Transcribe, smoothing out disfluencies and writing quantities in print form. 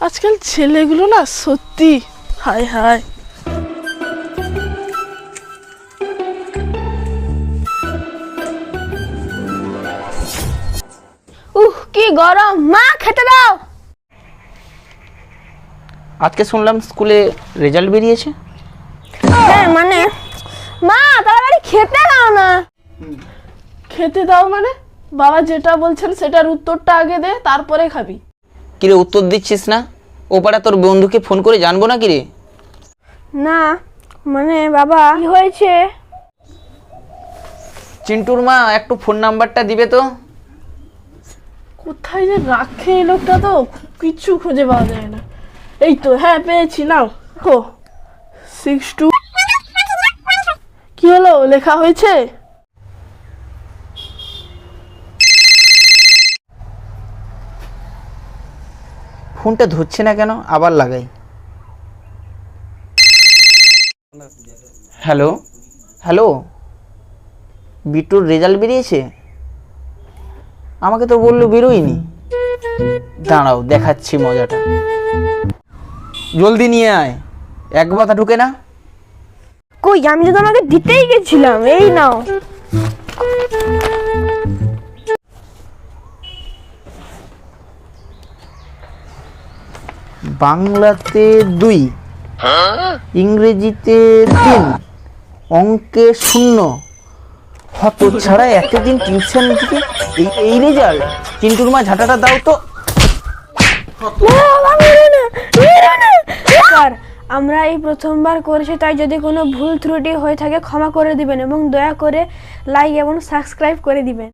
আজকাল ছেলেগুলো না সত্যি হায় হায়। কি গরম, মা খেতে দাও। আজকে শুনলাম স্কুলে রেজাল্ট বেরিয়েছে। হ্যাঁ মানে মা তাড়াতাড়ি খেতে দাও না। খেতে দাও মানে? বাবা যেটা বলছেন সেটার উত্তরটা আগে দে, তারপরে খাবি। কিরে উত্তর দিচ্ছিস না? ও পাড়া তোর বন্ধুকে ফোন করে জানবো না কিরে? না মানে বাবা কি হয়েছে? চিন্টুর মা একটু ফোন নাম্বারটা দিবে তো। কোথায় যে রাখে এই লোকটা, তো কিচ্ছু খুঁজে পাওয়া যায় না। এই তো, হ্যাঁ পেয়েছি, নাও। ও 62 কি হলো, লেখা হয়েছে? ফোনটা ধরছে না কেন, আবার লাগাই। হ্যালো হ্যালো, বিটুর রেজাল্ট বেরিয়েছে? আমাকে তো বললো বেরোয়নি। দাঁড়াও দেখাচ্ছি মজাটা। জলদি নিয়ে আয়, এক কথা ঢুকে না। কই, আমি তো তোমাকে দিতেই গেছিলাম, এই নাও। বাংলাতে 2, ইংরেজিতে 3, অঙ্কে 0। হত ছাড়া এতদিন টিউশন থেকে এই রেজাল্ট। চিন্টুর মা ঝাঁটাটা দাও তো। স্যার, আমরা এই প্রথমবার করেছি, তাই যদি কোনো ভুল ত্রুটি হয়ে থাকে ক্ষমা করে দিবেন এবং দয়া করে লাইক এবং সাবস্ক্রাইব করে দিবেন।